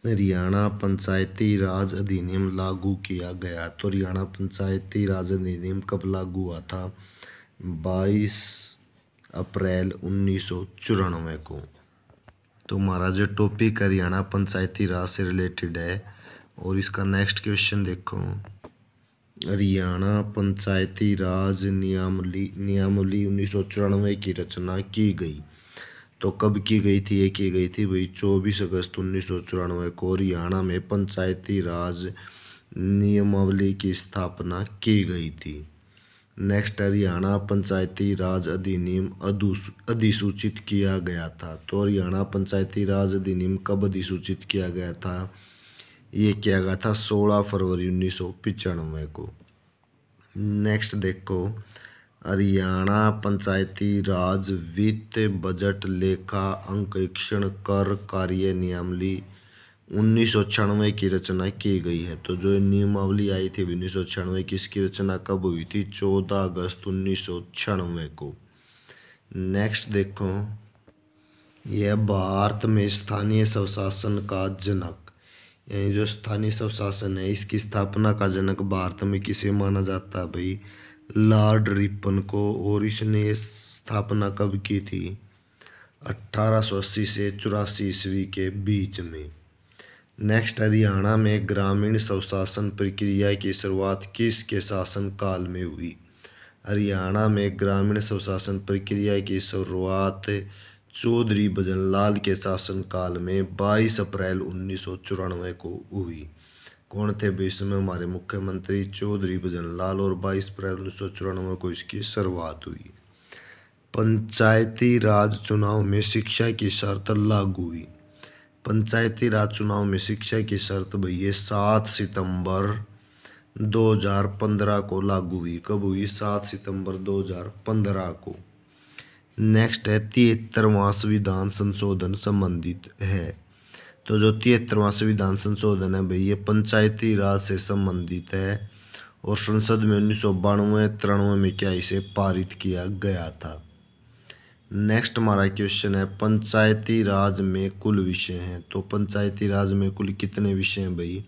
हरियाणा पंचायती राज अधिनियम लागू किया गया। तो हरियाणा पंचायती राज अधिनियम कब लागू हुआ था? 22 अप्रैल 1994 को। तो हमारा जो टॉपिक हरियाणा पंचायती राज से रिलेटेड है। और इसका नेक्स्ट क्वेश्चन देखो, हरियाणा पंचायती राज नियमावली 1994 की रचना की गई। तो कब की गई थी? ये की गई थी भाई 24 अगस्त 1994 को हरियाणा में पंचायती राज नियमावली की स्थापना की गई थी। नेक्स्ट, हरियाणा पंचायती राज अधिनियम अधिसूचित किया गया था। तो हरियाणा पंचायती राज अधिनियम कब अधिसूचित किया गया था? ये किया गया था 16 फरवरी 1995 को। नेक्स्ट देखो, हरियाणा पंचायती राज वित्त बजट लेखा अंकेक्षण कर कार्य नियमावली 1996 की रचना की गई है। तो जो नियमावली आई थी 1996 की, इसकी रचना कब हुई थी? 14 अगस्त 1996 को। नेक्स्ट देखो, यह भारत में स्थानीय स्वशासन का जनक, यानी जो स्थानीय स्वशासन है इसकी स्थापना का जनक भारत में किसे माना जाता है भाई? लॉर्ड रिपन को। और इसने स्थापना कब की थी? 1880 से 84 ईस्वी के बीच में। नेक्स्ट, हरियाणा में ग्रामीण स्वशासन प्रक्रिया की शुरुआत किसके शासन काल में हुई? हरियाणा में ग्रामीण स्वशासन प्रक्रिया की शुरुआत चौधरी भजनलाल के शासनकाल में 22 अप्रैल 1994 को हुई। कौन थे भाई इसमें? हमारे मुख्यमंत्री चौधरी भजनलाल। और 22 अप्रैल 1994 को इसकी शुरुआत हुई। पंचायती राज चुनाव में शिक्षा की शर्त लागू हुई। पंचायती राज चुनाव में शिक्षा की शर्त भैया 7 सितंबर 2015 को लागू हुई। कब हुई? 7 सितंबर 2015 को। नेक्स्ट है 73वां संविधान संशोधन संबंधित है। तो जो 73वां संविधान संशोधन है भाई ये पंचायती राज से संबंधित है। और संसद में 1992-93 में क्या इसे पारित किया गया था। नेक्स्ट हमारा क्वेश्चन है, पंचायती राज में कुल विषय हैं। तो पंचायती राज में कुल कितने विषय हैं भाई?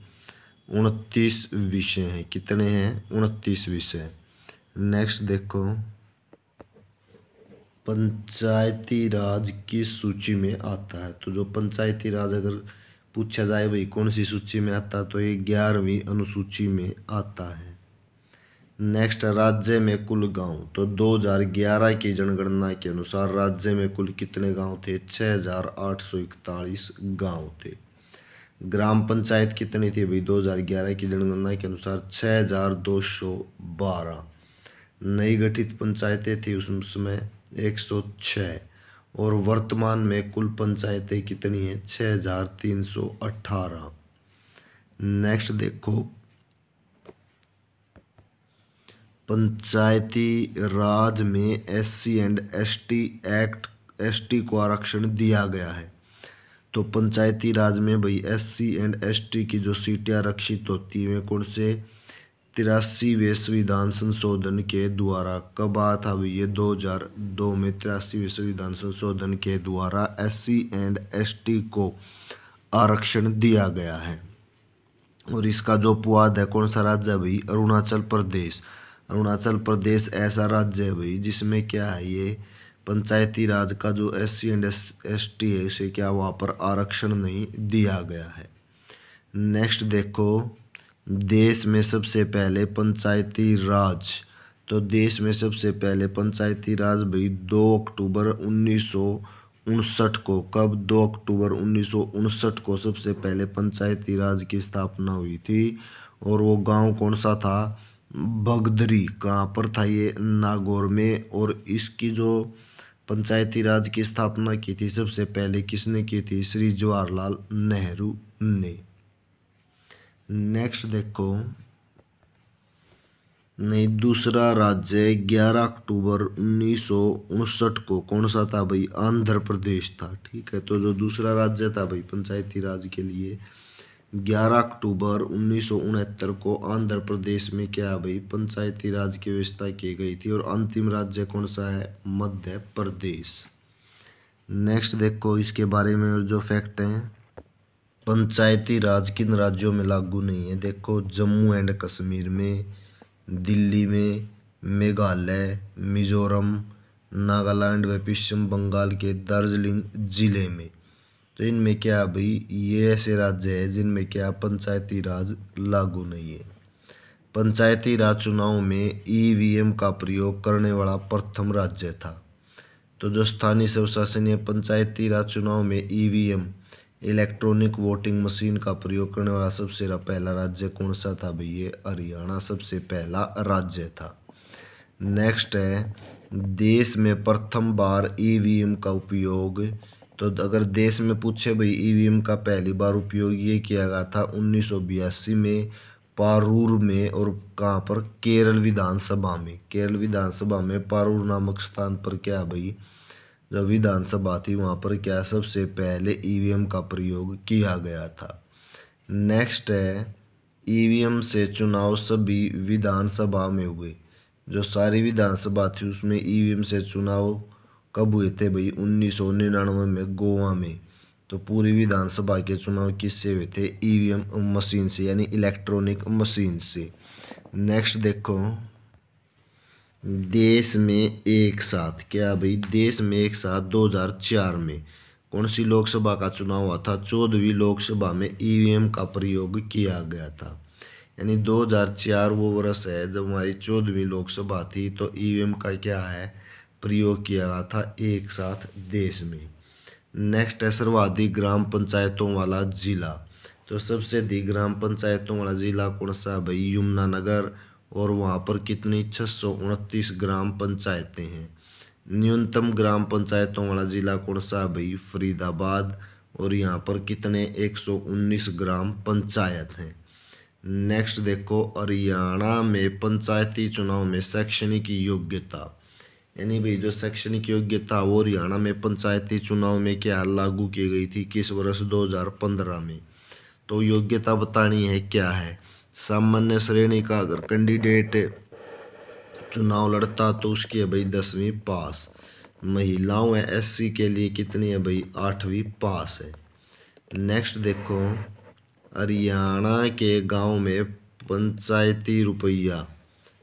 29 विषय हैं। कितने हैं? 29 विषय। नेक्स्ट देखो, पंचायती राज किस सूची में आता है? तो जो पंचायती राज अगर पूछा जाए भाई कौन सी सूची में आता है, तो ये 11वीं अनुसूची में आता है। नेक्स्ट, राज्य में कुल गांव। तो 2011 की जनगणना के अनुसार राज्य में कुल कितने गांव थे? 6841 गांव थे। ग्राम पंचायत कितनी थी भाई? 2011 की जनगणना के अनुसार 6212। नई गठित पंचायतें थी उसमें 106। और वर्तमान में कुल पंचायतें कितनी हैं? 6318। नेक्स्ट देखो, पंचायती राज में SC and ST act, ST को आरक्षण दिया गया है। तो पंचायती राज में भाई SC एंड ST की जो सीटें आरक्षित होती हैं कौन से? 83वें संविधान संशोधन के द्वारा। कब आया था भाई ये? 2002 में 83वें संविधान संशोधन के द्वारा SC एंड ST को आरक्षण दिया गया है। और इसका जो अपवाद है कौन सा राज्य है भाई? अरुणाचल प्रदेश। अरुणाचल प्रदेश ऐसा राज्य है भाई जिसमें क्या है, ये पंचायती राज का जो SC एंड ST है उसे क्या वहाँ पर आरक्षण नहीं दिया गया है। नेक्स्ट देखो, देश में सबसे पहले पंचायती राज। तो देश में सबसे पहले पंचायती राज भाई 2 अक्टूबर 1959 को। कब? 2 अक्टूबर 1959 को सबसे पहले पंचायती राज की स्थापना हुई थी। और वो गांव कौन सा था? भगदरी। कहाँ पर था ये? नागौर में। और इसकी जो पंचायती राज की स्थापना की थी सबसे पहले किसने की थी? श्री जवाहरलाल नेहरू ने। नेक्स्ट देखो, नहीं, दूसरा राज्य 11 अक्टूबर 1959 को कौन सा था भाई? आंध्र प्रदेश था। ठीक है, तो जो दूसरा राज्य था भाई पंचायती राज के लिए 11 अक्टूबर 1969 को आंध्र प्रदेश में क्या भाई पंचायती राज की व्यवस्था की गई थी। और अंतिम राज्य कौन सा है? मध्य प्रदेश। नेक्स्ट देखो, इसके बारे में और जो फैक्ट हैं, पंचायती राज किन राज्यों में लागू नहीं है? देखो, जम्मू एंड कश्मीर में, दिल्ली में, मेघालय, मिजोरम, नागालैंड व पश्चिम बंगाल के दार्जिलिंग जिले में। तो इनमें क्या भाई, ये ऐसे राज्य है जिनमें क्या पंचायती राज लागू नहीं है। पंचायती राज चुनाव में ईवीएम का प्रयोग करने वाला प्रथम राज्य था। तो जो स्थानीय स्वशासनीय पंचायती राज चुनाव में ईवीएम इलेक्ट्रॉनिक वोटिंग मशीन का प्रयोग करने वाला सबसे पहला राज्य कौन सा था भाई? ये हरियाणा सबसे पहला राज्य था। नेक्स्ट है, देश में प्रथम बार ईवीएम का उपयोग। तो अगर देश में पूछे भाई ईवीएम का पहली बार उपयोग ये किया गया था 1982 में पारूर में। और कहाँ पर? केरल विधानसभा में। केरल विधानसभा में पारूर नामक स्थान पर क्या भाई, जो विधानसभा थी वहाँ पर क्या सबसे पहले ईवीएम का प्रयोग किया गया था। नेक्स्ट है, ईवीएम से चुनाव सभी विधानसभा में हुए। जो सारी विधानसभा थी उसमें ईवीएम से चुनाव कब हुए थे भाई? 1999 में गोवा में। तो पूरी विधानसभा के चुनाव किससे हुए थे? ईवीएम मशीन से, यानी इलेक्ट्रॉनिक मशीन से। नेक्स्ट देखो, देश में एक साथ क्या भाई, देश में एक साथ 2004 में कौन सी लोकसभा का चुनाव हुआ था? 14वीं लोकसभा में ईवीएम का प्रयोग किया गया था। यानी 2004 वो वर्ष है जब हमारी 14वीं लोकसभा थी, तो ईवीएम का क्या है, प्रयोग किया गया था एक साथ देश में। नेक्स्ट है, सर्वाधिक ग्राम पंचायतों वाला जिला। तो सबसे अधिक ग्राम पंचायतों वाला जिला कौन सा भाई? यमुनानगर। और वहाँ पर कितनी 629 ग्राम पंचायतें हैं। न्यूनतम ग्राम पंचायतों वाला जिला कौन सा भाई? फरीदाबाद। और यहाँ पर कितने 119 ग्राम पंचायत हैं। नेक्स्ट देखो, हरियाणा में पंचायती चुनाव में शैक्षणिक योग्यता, यानी भाई जो शैक्षणिक योग्यता वो हरियाणा में पंचायती चुनाव में क्या लागू की गई थी? किस वर्ष? 2015 में। तो योग्यता बतानी है क्या है। सामान्य श्रेणी का अगर कैंडिडेट चुनाव लड़ता तो उसकी है भाई 10वीं पास। महिलाओं या एससी के लिए कितनी है भाई? 8वीं पास है। नेक्स्ट देखो, हरियाणा के गांव में पंचायती रुपया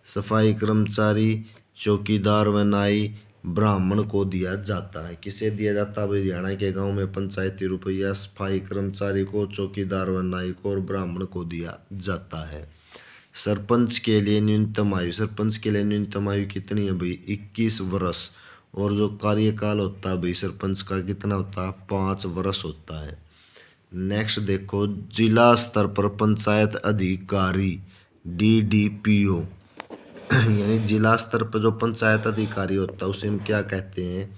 सफाई कर्मचारी, चौकीदार व नाई ब्राह्मण को दिया जाता है। किसे दिया जाता है? हरियाणा के गांव में पंचायती रुपया सफाई कर्मचारी को, चौकीदार व नाई को और ब्राह्मण को दिया जाता है। सरपंच के लिए न्यूनतम आयु, सरपंच के लिए न्यूनतम आयु कितनी है भाई? 21 वर्ष। और जो कार्यकाल होता है भाई सरपंच का कितना होता है? 5 वर्ष होता है। नेक्स्ट देखो, जिला स्तर पर पंचायत अधिकारी डीडीपीओ यानी जिला स्तर पर जो पंचायत अधिकारी होता है उसे हम क्या कहते हैं?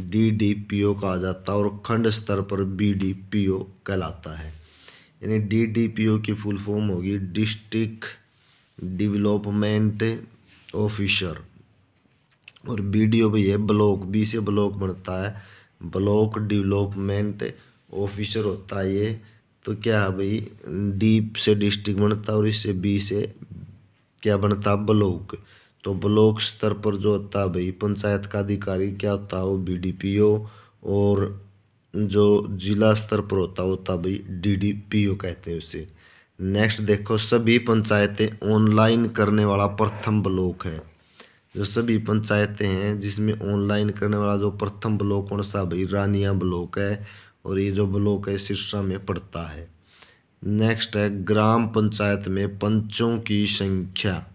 डीडीपीओ कहा जाता है। और खंड स्तर पर बीडीपीओ कहलाता है। यानी डीडीपीओ की फुल फॉर्म होगी डिस्ट्रिक्ट डेवलपमेंट ऑफिसर। और बीडीओ भी है ब्लॉक, बी से ब्लॉक बनता है, ब्लॉक डेवलपमेंट ऑफिसर होता है ये। तो क्या है भाई, डी से डिस्ट्रिक्ट बनता है और इससे बी से क्या बनता है? ब्लॉक। तो ब्लॉक स्तर पर जो होता है भाई पंचायत का अधिकारी क्या होता है? वो बीडीपीओ। और जो जिला स्तर पर होता भाई डीडीपीओ कहते हैं उसे। नेक्स्ट देखो, सभी पंचायतें ऑनलाइन करने वाला प्रथम ब्लॉक है। जो सभी पंचायतें हैं जिसमें ऑनलाइन करने वाला जो प्रथम ब्लॉक कौन सा भाई? रानिया ब्लॉक है। और ये जो ब्लॉक है सिरसा में पड़ता है। नेक्स्ट है, ग्राम पंचायत में पंचों की संख्या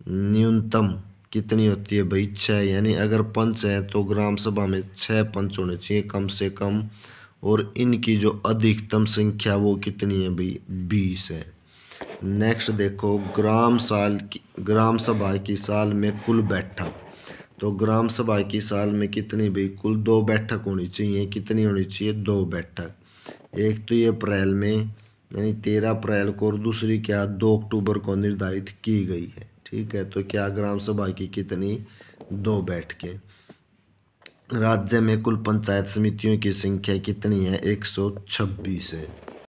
न्यूनतम कितनी होती है भाई? 6। यानी अगर पंच है तो ग्राम सभा में 6 पंच होने चाहिए कम से कम। और इनकी जो अधिकतम संख्या वो कितनी है भाई? 20 है। नेक्स्ट देखो, ग्राम सभा की साल में कुल बैठक। तो ग्राम सभा की साल में कितनी भाई? कुल 2 बैठक होनी चाहिए। कितनी होनी चाहिए? 2 बैठक। एक तो ये अप्रैल में यानी 13 अप्रैल को, और दूसरी क्या 2 अक्टूबर को निर्धारित की गई है। ठीक है, तो क्या ग्राम सभा की कितनी? 2 बैठकें। राज्य में कुल पंचायत समितियों की संख्या कितनी है? 126 है।